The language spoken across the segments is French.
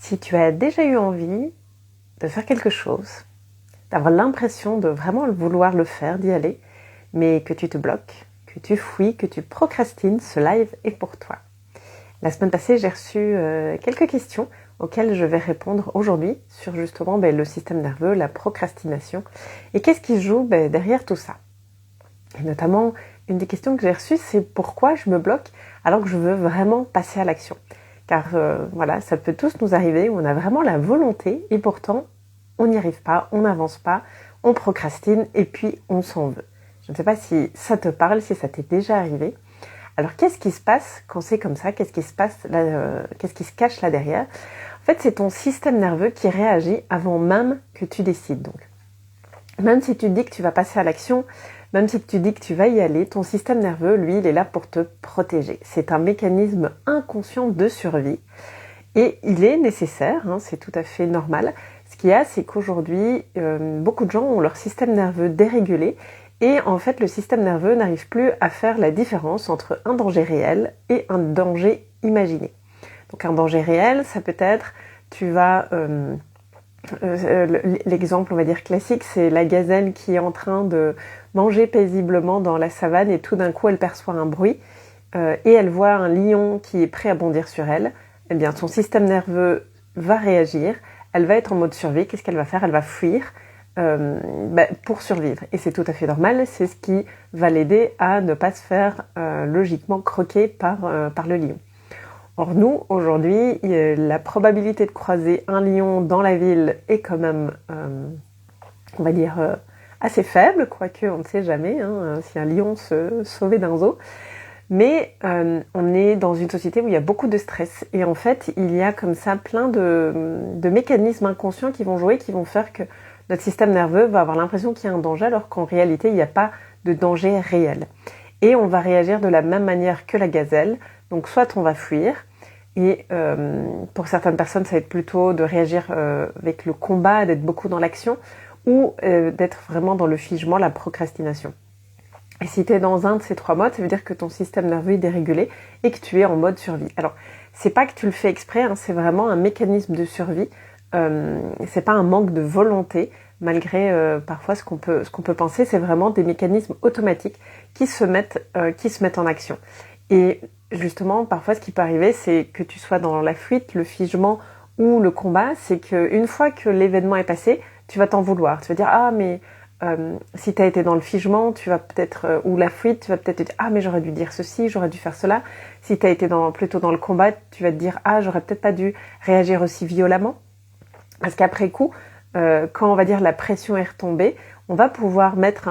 Si tu as déjà eu envie de faire quelque chose, d'avoir l'impression de vraiment vouloir le faire, d'y aller, mais que tu te bloques, que tu fuis, que tu procrastines, ce live est pour toi. La semaine passée, j'ai reçu quelques questions auxquelles je vais répondre aujourd'hui sur justement le système nerveux, la procrastination et qu'est-ce qui se joue derrière tout ça. Et notamment, une des questions que j'ai reçues, c'est pourquoi je me bloque alors que je veux vraiment passer à l'action. Car voilà, ça peut tous nous arriver où on a vraiment la volonté et pourtant on n'y arrive pas, on n'avance pas, on procrastine et puis on s'en veut. Je ne sais pas si ça te parle, si ça t'est déjà arrivé. Alors qu'est-ce qui se passe quand c'est comme ça? Qu'est-ce qui se passe là, qu'est-ce qui se cache là derrière? En fait, c'est ton système nerveux qui réagit avant même que tu décides. Donc, même si tu dis que tu vas passer à l'action, même si tu dis que tu vas y aller, ton système nerveux, lui, il est là pour te protéger. C'est un mécanisme inconscient de survie et il est nécessaire, c'est tout à fait normal. Ce qu'il y a, c'est qu'aujourd'hui, beaucoup de gens ont leur système nerveux dérégulé et en fait, le système nerveux n'arrive plus à faire la différence entre un danger réel et un danger imaginé. Donc un danger réel, ça peut être, tu vas... l'exemple, on va dire, classique, c'est la gazelle qui est en train de manger paisiblement dans la savane et tout d'un coup, elle perçoit un bruit et elle voit un lion qui est prêt à bondir sur elle. Eh bien, son système nerveux va réagir, elle va être en mode survie. Qu'est-ce qu'elle va faire? Elle va fuir pour survivre. Et c'est tout à fait normal, c'est ce qui va l'aider à ne pas se faire logiquement croquer par le lion. Or nous, aujourd'hui, la probabilité de croiser un lion dans la ville est quand même, on va dire, assez faible, quoique on ne sait jamais si un lion se sauvait d'un zoo. Mais on est dans une société où il y a beaucoup de stress. Et en fait, il y a comme ça plein de mécanismes inconscients qui vont jouer, qui vont faire que notre système nerveux va avoir l'impression qu'il y a un danger, alors qu'en réalité, il n'y a pas de danger réel. Et on va réagir de la même manière que la gazelle. Donc soit on va fuir, et pour certaines personnes, ça va être plutôt de réagir avec le combat, d'être beaucoup dans l'action, ou d'être vraiment dans le figement, la procrastination. Et si tu es dans un de ces trois modes, ça veut dire que ton système nerveux est dérégulé et que tu es en mode survie. Alors, c'est pas que tu le fais exprès, c'est vraiment un mécanisme de survie. C'est pas un manque de volonté, malgré parfois ce qu'on peut penser. C'est vraiment des mécanismes automatiques qui se mettent en action. Et justement, parfois, ce qui peut arriver, c'est que tu sois dans la fuite, le figement ou le combat. C'est qu'une fois que l'événement est passé, tu vas t'en vouloir. Tu vas dire, ah mais si tu as été dans le figement, tu vas peut-être ou la fuite, tu vas peut-être te dire, ah mais j'aurais dû dire ceci, j'aurais dû faire cela. Si tu as été plutôt dans le combat, tu vas te dire, ah j'aurais peut-être pas dû réagir aussi violemment. Parce qu'après coup, quand on va dire la pression est retombée, on va pouvoir mettre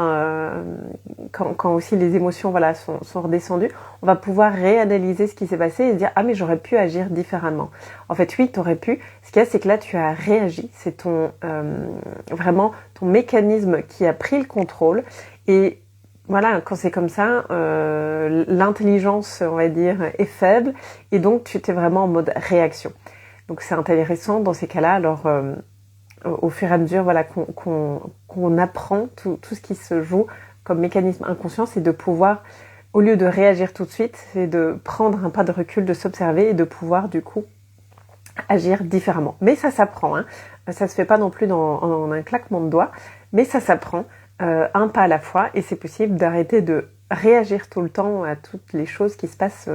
quand aussi les émotions sont redescendues, on va pouvoir réanalyser ce qui s'est passé et se dire ah mais j'aurais pu agir différemment. En fait oui, tu aurais pu. Ce qu'il y a, c'est que là tu as réagi. C'est vraiment ton mécanisme qui a pris le contrôle. Et voilà, quand c'est comme ça, l'intelligence, on va dire, est faible et donc tu es vraiment en mode réaction. Donc c'est intéressant dans ces cas-là. Alors au fur et à mesure qu'on apprend tout ce qui se joue comme mécanisme inconscient, c'est de pouvoir, au lieu de réagir tout de suite, c'est de prendre un pas de recul, de s'observer et de pouvoir du coup agir différemment. Mais ça s'apprend, ça se fait pas non plus en un claquement de doigts, mais ça s'apprend un pas à la fois et c'est possible d'arrêter de réagir tout le temps à toutes les choses qui se passent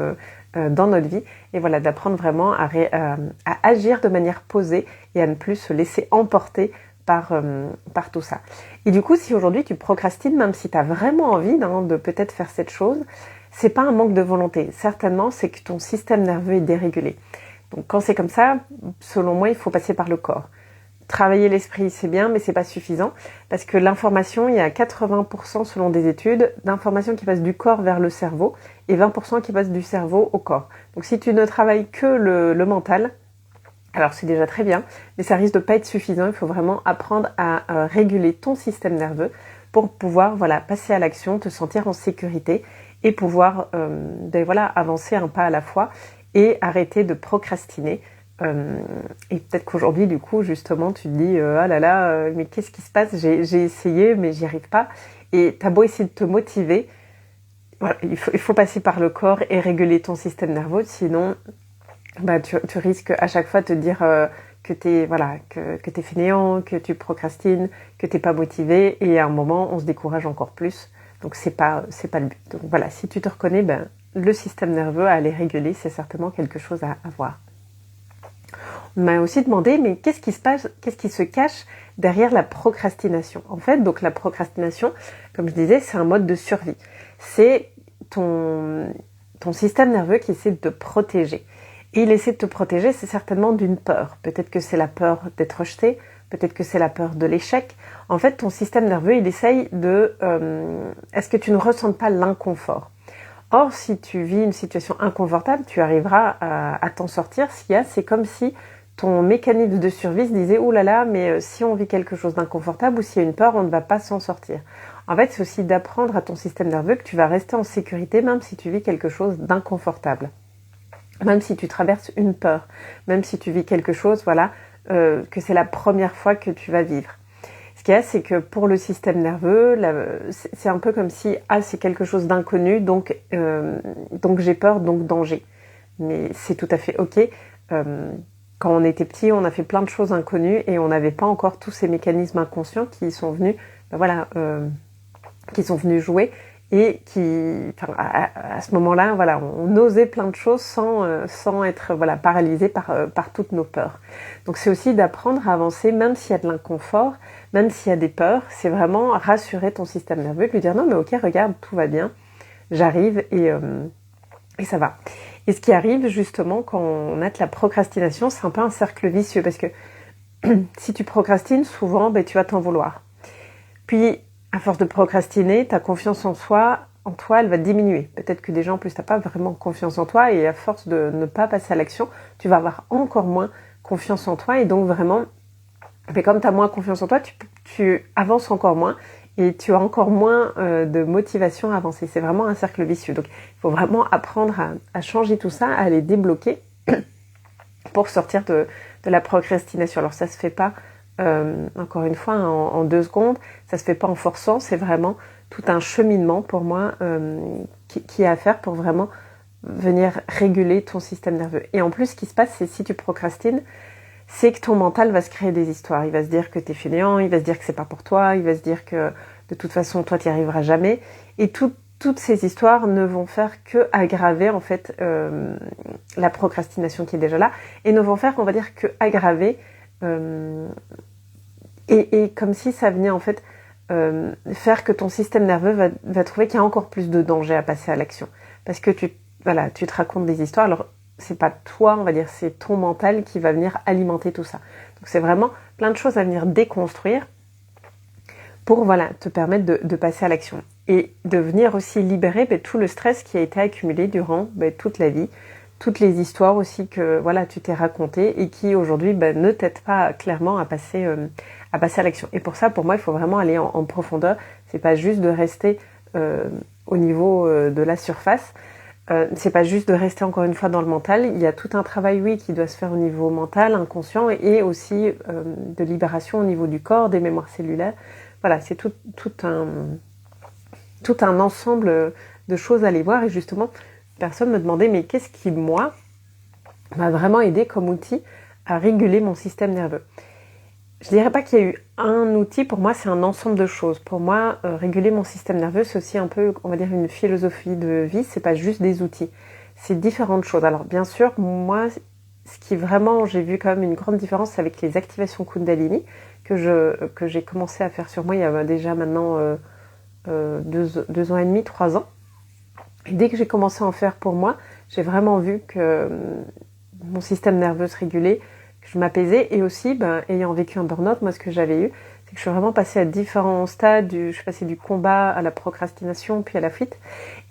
dans notre vie et voilà, d'apprendre vraiment à agir de manière posée et à ne plus se laisser emporter par tout ça. Et du coup, si aujourd'hui tu procrastines, même si tu as vraiment envie de peut-être faire cette chose, c'est pas un manque de volonté. Certainement, c'est que ton système nerveux est dérégulé. Donc quand c'est comme ça, selon moi, il faut passer par le corps. Travailler l'esprit, c'est bien, mais c'est pas suffisant parce que l'information, il y a 80% selon des études d'informations qui passent du corps vers le cerveau et 20% qui passent du cerveau au corps. Donc si tu ne travailles que le mental, alors c'est déjà très bien, mais ça risque de pas être suffisant. Il faut vraiment apprendre à réguler ton système nerveux pour pouvoir passer à l'action, te sentir en sécurité et pouvoir avancer un pas à la fois et arrêter de procrastiner. Et peut-être qu'aujourd'hui, du coup, justement, tu te dis ah là là, mais qu'est-ce qui se passe? J'ai essayé, mais j'y arrive pas. Et t'as beau essayer de te motiver, voilà, il faut passer par le corps et réguler ton système nerveux, sinon tu risques à chaque fois de te dire que t'es que t'es fainéant, que tu procrastines, que t'es pas motivé, et à un moment on se décourage encore plus. Donc c'est pas le but. Donc voilà, si tu te reconnais, le système nerveux à aller réguler, c'est certainement quelque chose à voir. On m'a aussi demandé, mais qu'est-ce qui se passe, qu'est-ce qui se cache derrière la procrastination? En fait, donc la procrastination, comme je disais, c'est un mode de survie. C'est ton système nerveux qui essaie de te protéger. Et il essaie de te protéger, c'est certainement d'une peur. Peut-être que c'est la peur d'être rejeté, peut-être que c'est la peur de l'échec. En fait, ton système nerveux, il essaye de... est-ce que tu ne ressens pas l'inconfort? Or, si tu vis une situation inconfortable, tu arriveras à t'en sortir. Ce qu'il y a, c'est comme si ton mécanisme de survie se disait « Ouh là là, mais si on vit quelque chose d'inconfortable ou s'il y a une peur, on ne va pas s'en sortir. » En fait, c'est aussi d'apprendre à ton système nerveux que tu vas rester en sécurité même si tu vis quelque chose d'inconfortable. Même si tu traverses une peur, même si tu vis quelque chose, que c'est la première fois que tu vas vivre. Ce qu'il y a, c'est que pour le système nerveux, c'est un peu comme si c'est quelque chose d'inconnu, donc j'ai peur, donc danger. Mais c'est tout à fait ok. Quand on était petit, on a fait plein de choses inconnues et on n'avait pas encore tous ces mécanismes inconscients qui sont venus, qui sont venus jouer. Et à ce moment-là, on osait plein de choses sans être paralysé par toutes nos peurs. Donc c'est aussi d'apprendre à avancer, même s'il y a de l'inconfort, même s'il y a des peurs. C'est vraiment rassurer ton système nerveux, de lui dire non mais ok, regarde, tout va bien, j'arrive et ça va. Et ce qui arrive justement quand on a de la procrastination, c'est un peu un cercle vicieux parce que si tu procrastines, souvent tu vas t'en vouloir. Puis à force de procrastiner, ta confiance en toi, elle va diminuer. Peut-être que déjà, en plus, t'as pas vraiment confiance en toi et à force de ne pas passer à l'action, tu vas avoir encore moins confiance en toi et donc vraiment, mais comme t'as moins confiance en toi, tu avances encore moins et tu as encore moins de motivation à avancer. C'est vraiment un cercle vicieux. Donc, il faut vraiment apprendre à changer tout ça, à les débloquer pour sortir de la procrastination. Alors, ça se fait pas encore une fois en 2 secondes, ça se fait pas en forçant, c'est vraiment tout un cheminement pour moi qui est à faire pour vraiment venir réguler ton système nerveux. Et en plus, ce qui se passe, c'est si tu procrastines, c'est que ton mental va se créer des histoires. Il va se dire que t'es fainéant, il va se dire que c'est pas pour toi, il va se dire que de toute façon, toi, t'y arriveras jamais. Et toutes ces histoires ne vont faire que aggraver en fait la procrastination qui est déjà là, et ne vont faire, on va dire, que aggraver et comme si ça venait en fait faire que ton système nerveux va trouver qu'il y a encore plus de danger à passer à l'action. Parce que tu te racontes des histoires, alors c'est pas toi, on va dire, c'est ton mental qui va venir alimenter tout ça. Donc c'est vraiment plein de choses à venir déconstruire pour te permettre de passer à l'action. Et de venir aussi libérer tout le stress qui a été accumulé durant toute la vie, toutes les histoires aussi que tu t'es racontées et qui aujourd'hui ne t'aident pas clairement à passer à l'action. Et pour ça, pour moi, il faut vraiment aller en profondeur. C'est pas juste de rester au niveau de la surface. C'est pas juste de rester encore une fois dans le mental. Il y a tout un travail, oui, qui doit se faire au niveau mental, inconscient, et aussi de libération au niveau du corps, des mémoires cellulaires. Voilà, c'est tout un ensemble de choses à aller voir. Et justement, personne me demandait, mais qu'est-ce qui, moi, m'a vraiment aidé comme outil à réguler mon système nerveux? Je dirais pas qu'il y a eu un outil, pour moi c'est un ensemble de choses. Pour moi, réguler mon système nerveux, c'est aussi un peu, on va dire, une philosophie de vie, c'est pas juste des outils, c'est différentes choses. Alors bien sûr, moi, ce qui vraiment, j'ai vu quand même une grande différence, c'est avec les activations Kundalini, que j'ai commencé à faire sur moi il y a déjà maintenant 2 ans et demi, 3 ans. Et dès que j'ai commencé à en faire pour moi, j'ai vraiment vu que mon système nerveux se régulait, que je m'apaisais, et aussi, ayant vécu un burn-out, moi ce que j'avais eu, c'est que je suis vraiment passée à différents stades, je suis passée du combat à la procrastination, puis à la fuite,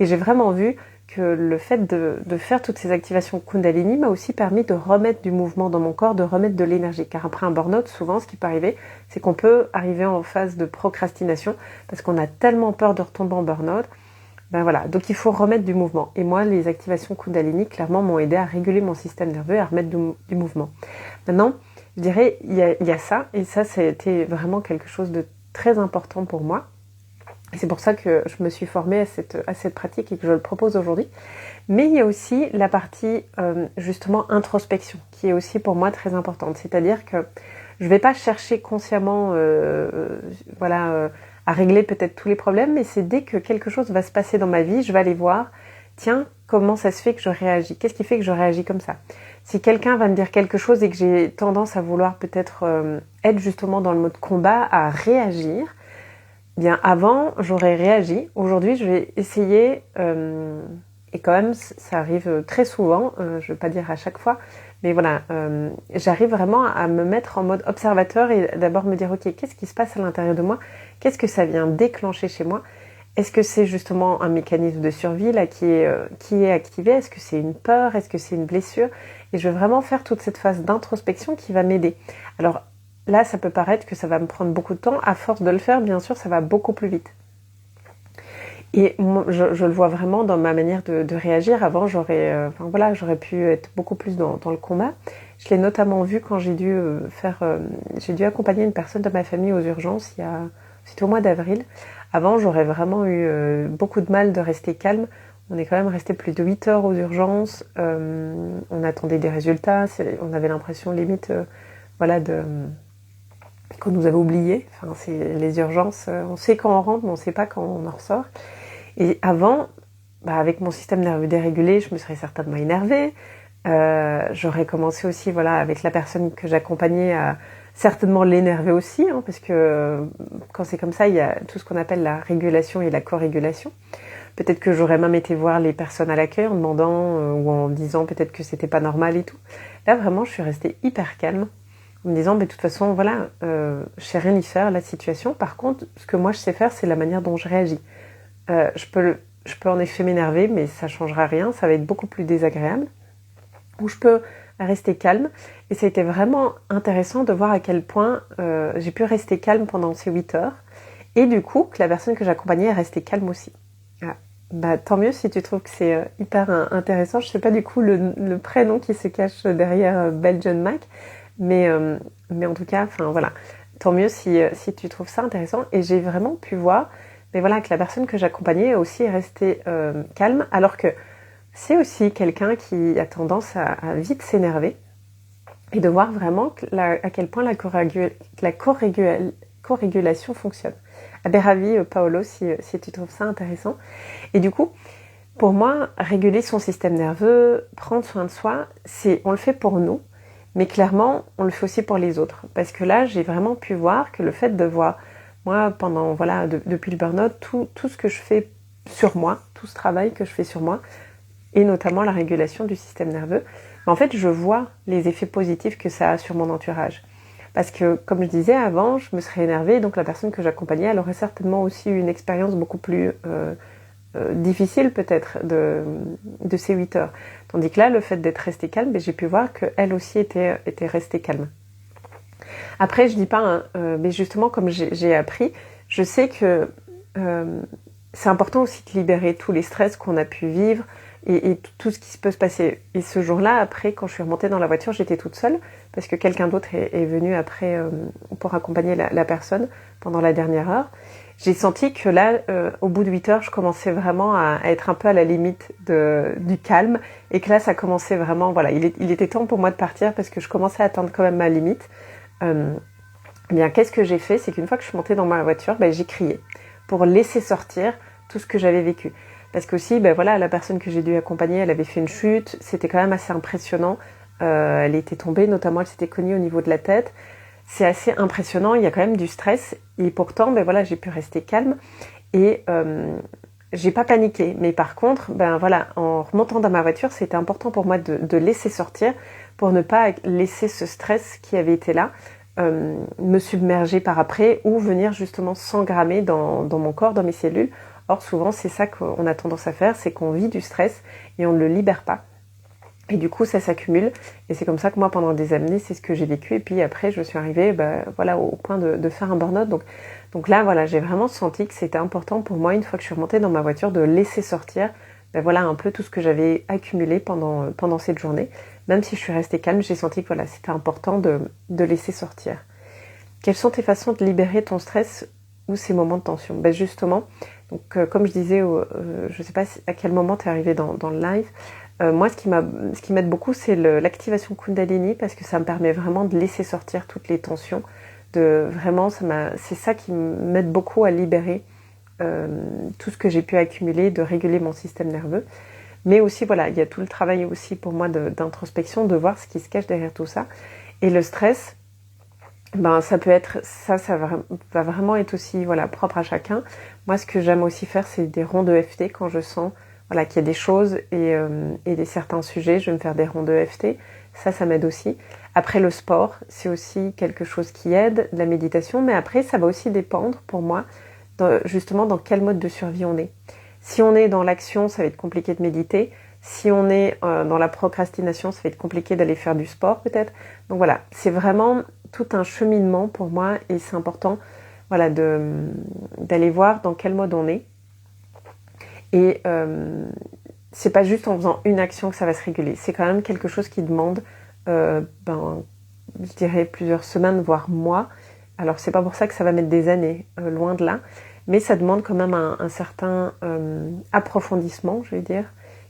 et j'ai vraiment vu que le fait de faire toutes ces activations Kundalini m'a aussi permis de remettre du mouvement dans mon corps, de remettre de l'énergie, car après un burn-out, souvent ce qui peut arriver, c'est qu'on peut arriver en phase de procrastination, parce qu'on a tellement peur de retomber en burn-out. Donc il faut remettre du mouvement. Et moi, les activations Kundalini, clairement, m'ont aidé à réguler mon système nerveux et à remettre du mouvement. Maintenant, je dirais, il y a ça, et ça a été vraiment quelque chose de très important pour moi. Et c'est pour ça que je me suis formée à cette pratique et que je le propose aujourd'hui. Mais il y a aussi la partie justement introspection qui est aussi pour moi très importante. C'est-à-dire que je ne vais pas chercher consciemment à régler peut-être tous les problèmes, mais c'est dès que quelque chose va se passer dans ma vie, je vais aller voir, tiens, comment ça se fait que je réagis? Qu'est-ce qui fait que je réagis comme ça? Si quelqu'un va me dire quelque chose et que j'ai tendance à vouloir peut-être être justement dans le mode combat, à réagir, bien avant j'aurais réagi. Aujourd'hui je vais essayer, et quand même ça arrive très souvent, je ne vais pas dire à chaque fois, mais voilà, j'arrive vraiment à me mettre en mode observateur et d'abord me dire ok, qu'est-ce qui se passe à l'intérieur de moi? Qu'est-ce que ça vient déclencher chez moi? Est-ce que c'est justement un mécanisme de survie là qui est activé? Est-ce que c'est une peur? Est-ce que c'est une blessure? Et je vais vraiment faire toute cette phase d'introspection qui va m'aider. Alors là, ça peut paraître que ça va me prendre beaucoup de temps. À force de le faire, bien sûr, ça va beaucoup plus vite. Et moi, je le vois vraiment dans ma manière de réagir. Avant, j'aurais pu être beaucoup plus dans le combat. Je l'ai notamment vu quand j'ai dû accompagner une personne de ma famille aux urgences. C'était au mois d'avril. Avant, j'aurais vraiment eu beaucoup de mal de rester calme. On est quand même resté plus de 8 heures aux urgences. On attendait des résultats. On avait l'impression limite, qu'on nous avait oubliés. Enfin, c'est les urgences. On sait quand on rentre, mais on ne sait pas quand on en ressort. Et avant, avec mon système nerveux dérégulé, je me serais certainement énervée. J'aurais commencé aussi, avec la personne que j'accompagnais à certainement l'énerver aussi, parce que quand c'est comme ça, il y a tout ce qu'on appelle la régulation et la co-régulation. Peut-être que j'aurais même été voir les personnes à l'accueil en demandant ou en disant peut-être que c'était pas normal et tout. Là, vraiment, je suis restée hyper calme en me disant, de toute façon, je sais rien y faire, la situation. Par contre, ce que moi je sais faire, c'est la manière dont je réagis. Je peux en effet m'énerver, mais ça changera rien, ça va être beaucoup plus désagréable. Ou je peux rester calme. Et ça a été vraiment intéressant de voir à quel point j'ai pu rester calme pendant ces 8 heures. Et du coup, que la personne que j'accompagnais est restée calme aussi. Tant mieux si tu trouves que c'est hyper intéressant. Je ne sais pas du coup le prénom qui se cache derrière Belgian Mac. Mais en tout cas, tant mieux si tu trouves ça intéressant. Et j'ai vraiment pu voir que la personne que j'accompagnais aussi est restée calme, alors que c'est aussi quelqu'un qui a tendance à vite s'énerver, et de voir vraiment à quel point la co-régulation fonctionne. Ravi Paolo si tu trouves ça intéressant. Et du coup, pour moi, réguler son système nerveux, prendre soin de soi, on le fait pour nous, mais clairement, on le fait aussi pour les autres. Parce que là, j'ai vraiment pu voir que le fait de voir, moi, depuis le burn-out, tout ce que je fais sur moi, tout ce travail que je fais sur moi, et notamment la régulation du système nerveux, en fait, je vois les effets positifs que ça a sur mon entourage. Parce que, comme je disais avant, je me serais énervée, donc la personne que j'accompagnais, elle aurait certainement aussi eu une expérience beaucoup plus difficile peut-être de ces 8 heures. Tandis que là, le fait d'être restée calme, j'ai pu voir qu'elle aussi était restée calme. Après, je dis pas, mais justement, comme j'ai appris, je sais que c'est important aussi de libérer tous les stress qu'on a pu vivre et tout ce qui peut se passer. Et ce jour-là, après, quand je suis remontée dans la voiture, j'étais toute seule parce que quelqu'un d'autre est venu après pour accompagner la personne pendant la dernière heure. J'ai senti que là, au bout de 8 heures, je commençais vraiment à être un peu à la limite du calme et que là, ça commençait vraiment, il était temps pour moi de partir parce que je commençais à atteindre quand même ma limite. Qu'est-ce que j'ai fait? C'est qu'une fois que je suis montée dans ma voiture, j'ai crié pour laisser sortir tout ce que j'avais vécu. Parce qu'aussi, la personne que j'ai dû accompagner, elle avait fait une chute, c'était quand même assez impressionnant. Elle était tombée, notamment elle s'était cognée au niveau de la tête. C'est assez impressionnant, il y a quand même du stress. Et pourtant, j'ai pu rester calme et j'ai pas paniqué. Mais par contre, en remontant dans ma voiture, c'était important pour moi de laisser sortir pour ne pas laisser ce stress qui avait été là me submerger par après ou venir justement s'engrammer dans mon corps, dans mes cellules. Or, souvent, c'est ça qu'on a tendance à faire, c'est qu'on vit du stress et on ne le libère pas. Et du coup, ça s'accumule. Et c'est comme ça que moi, pendant des années, c'est ce que j'ai vécu. Et puis après, je suis arrivée au point de faire un burn-out. Donc là, j'ai vraiment senti que c'était important pour moi, une fois que je suis remontée dans ma voiture, de laisser sortir un peu tout ce que j'avais accumulé pendant cette journée. Même si je suis restée calme, j'ai senti que c'était important de laisser sortir. Quelles sont tes façons de libérer ton stress ou ces moments de tension? Ben justement, donc, comme je disais, je ne sais pas à quel moment tu es arrivé dans le live, moi ce qui m'aide beaucoup c'est l'activation Kundalini, parce que ça me permet vraiment de laisser sortir toutes les tensions, c'est ça qui m'aide beaucoup à libérer tout ce que j'ai pu accumuler, de réguler mon système nerveux. Mais aussi voilà, il y a tout le travail aussi pour moi d'introspection, de voir ce qui se cache derrière tout ça. Et le stress, ben ça peut être va vraiment être aussi voilà propre à chacun. Moi ce que j'aime aussi faire c'est des ronds de EFT quand je sens voilà qu'il y a des choses et des certains sujets, je vais me faire des ronds de EFT. Ça m'aide aussi. Après le sport, c'est aussi quelque chose qui aide, la méditation, mais après ça va aussi dépendre pour moi justement dans quel mode de survie on est. Si on est dans l'action, ça va être compliqué de méditer. Si on est dans la procrastination, ça va être compliqué d'aller faire du sport peut-être. Donc voilà, c'est vraiment tout un cheminement pour moi et c'est important voilà, d'aller voir dans quel mode on est. Et c'est pas juste en faisant une action que ça va se réguler. C'est quand même quelque chose qui demande, je dirais plusieurs semaines, voire mois. Alors c'est pas pour ça que ça va mettre des années, loin de là. Mais ça demande quand même un certain approfondissement, je vais dire,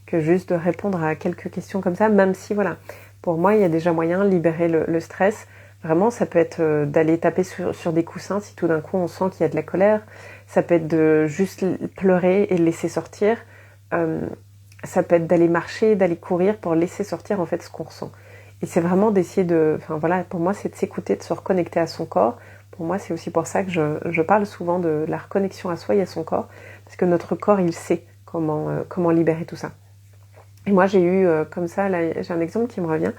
que juste de répondre à quelques questions comme ça, même si, voilà, pour moi, il y a déjà moyen de libérer le stress. Vraiment, ça peut être d'aller taper sur des coussins si tout d'un coup on sent qu'il y a de la colère. Ça peut être de juste pleurer et le laisser sortir. Ça peut être d'aller marcher, d'aller courir pour laisser sortir en fait ce qu'on ressent. Et c'est vraiment d'essayer enfin voilà, pour moi, c'est de s'écouter, de se reconnecter à son corps. Pour moi, c'est aussi pour ça que je parle souvent de la reconnexion à soi et à son corps, parce que notre corps, il sait comment libérer tout ça. Et moi, j'ai eu comme ça, là, j'ai un exemple qui me revient.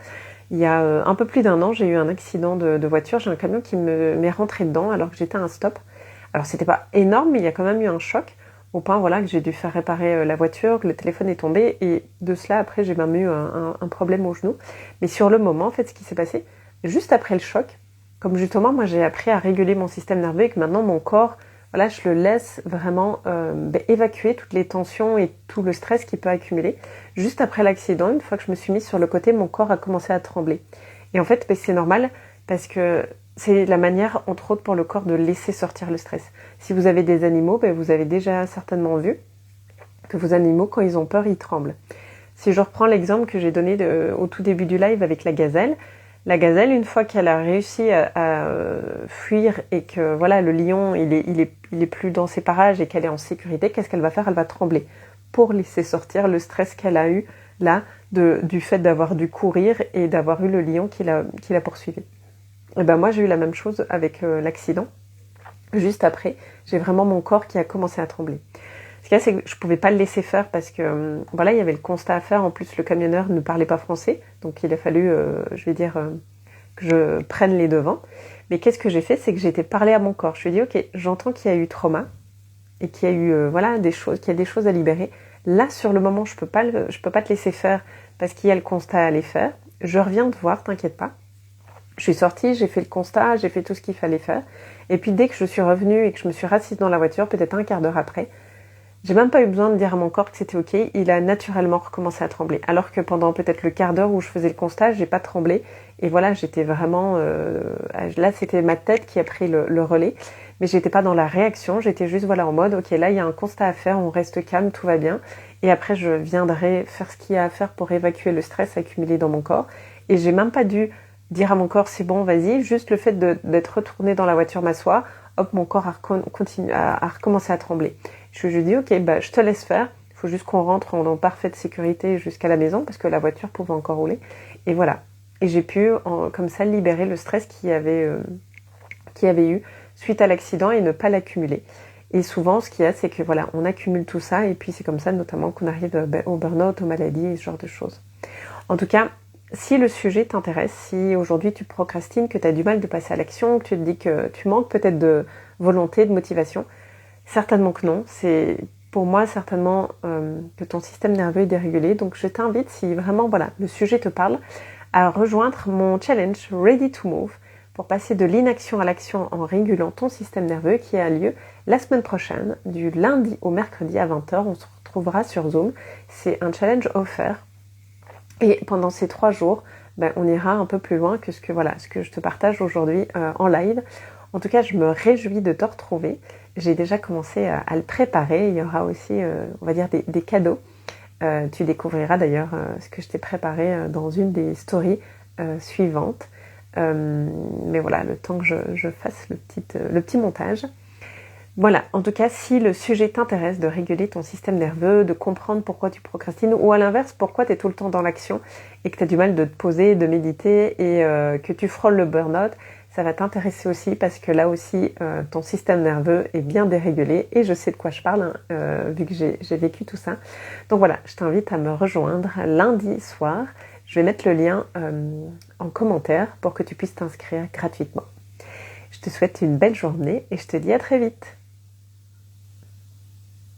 Il y a un peu plus d'1 an, j'ai eu un accident de voiture. J'ai un camion qui m'est rentré dedans alors que j'étais à un stop. Alors, c'était pas énorme, mais il y a quand même eu un choc au point voilà, que j'ai dû faire réparer la voiture, que le téléphone est tombé. Et de cela, après, j'ai même eu un problème au genou. Mais sur le moment, en fait, ce qui s'est passé, juste après le choc, comme justement, moi, j'ai appris à réguler mon système nerveux et que maintenant, mon corps, voilà, je le laisse vraiment évacuer toutes les tensions et tout le stress qu'il peut accumuler. Juste après l'accident, une fois que je me suis mise sur le côté, mon corps a commencé à trembler. Et en fait, c'est normal parce que c'est la manière, entre autres, pour le corps de laisser sortir le stress. Si vous avez des animaux, vous avez déjà certainement vu que vos animaux, quand ils ont peur, ils tremblent. Si je reprends l'exemple que j'ai donné au tout début du live avec la gazelle, une fois qu'elle a réussi à fuir et que voilà le lion il est plus dans ses parages et qu'elle est en sécurité, qu'est-ce qu'elle va faire? Elle va trembler pour laisser sortir le stress qu'elle a eu là du fait d'avoir dû courir et d'avoir eu le lion qui la poursuivait. Et ben moi j'ai eu la même chose avec l'accident. Juste après, j'ai vraiment mon corps qui a commencé à trembler. Ce qu'il y a, c'est que je pouvais pas le laisser faire parce que voilà, il y avait le constat à faire. En plus, le camionneur ne parlait pas français, donc il a fallu, je vais dire, que je prenne les devants. Mais qu'est-ce que j'ai fait? C'est que j'ai été parler à mon corps. Je lui ai dit, ok, j'entends qu'il y a eu trauma et qu'il y a eu voilà qu'il y a des choses à libérer. Là, sur le moment, je peux pas te laisser faire parce qu'il y a le constat à aller faire. Je reviens te voir, t'inquiète pas. Je suis sortie, j'ai fait le constat, j'ai fait tout ce qu'il fallait faire. Et puis dès que je suis revenue et que je me suis rassise dans la voiture, peut-être un quart d'heure après, j'ai même pas eu besoin de dire à mon corps que c'était ok, il a naturellement recommencé à trembler. Alors que pendant peut-être le quart d'heure où je faisais le constat, j'ai pas tremblé. Et voilà, j'étais vraiment... là, c'était ma tête qui a pris le relais. Mais j'étais pas dans la réaction, j'étais juste voilà en mode, ok, là, il y a un constat à faire, on reste calme, tout va bien. Et après, je viendrai faire ce qu'il y a à faire pour évacuer le stress accumulé dans mon corps. Et j'ai même pas dû dire à mon corps, c'est bon, vas-y. Juste le fait d'être retournée dans la voiture m'asseoir, hop, mon corps a recommencé à trembler. Je dis, ok, je te laisse faire. Il faut juste qu'on rentre en parfaite sécurité jusqu'à la maison parce que la voiture pouvait encore rouler. Et voilà. Et j'ai pu, comme ça, libérer le stress qu'il y avait eu suite à l'accident et ne pas l'accumuler. Et souvent, ce qu'il y a, c'est que voilà, on accumule tout ça et puis c'est comme ça, notamment, qu'on arrive au burn-out, aux maladies et ce genre de choses. En tout cas, si le sujet t'intéresse, si aujourd'hui tu procrastines, que tu as du mal de passer à l'action, que tu te dis que tu manques peut-être de volonté, de motivation, certainement que non. C'est pour moi certainement que ton système nerveux est dérégulé. Donc je t'invite, si vraiment voilà le sujet te parle, à rejoindre mon challenge Ready to Move pour passer de l'inaction à l'action en régulant ton système nerveux qui a lieu la semaine prochaine, du lundi au mercredi à 20h. On se retrouvera sur Zoom. C'est un challenge offert. Et pendant ces 3 jours, on ira un peu plus loin que ce que je te partage aujourd'hui en live. En tout cas, je me réjouis de te retrouver. J'ai déjà commencé à le préparer. Il y aura aussi, on va dire, des cadeaux. Tu découvriras d'ailleurs ce que je t'ai préparé dans une des stories suivantes. Mais voilà, le temps que je fasse le petit montage. Voilà, en tout cas, si le sujet t'intéresse de réguler ton système nerveux, de comprendre pourquoi tu procrastines, ou à l'inverse, pourquoi tu es tout le temps dans l'action et que tu as du mal de te poser, de méditer et que tu frôles le burn-out, ça va t'intéresser aussi parce que là aussi, ton système nerveux est bien dérégulé et je sais de quoi je parle, vu que j'ai vécu tout ça. Donc voilà, je t'invite à me rejoindre lundi soir. Je vais mettre le lien en commentaire pour que tu puisses t'inscrire gratuitement. Je te souhaite une belle journée et je te dis à très vite.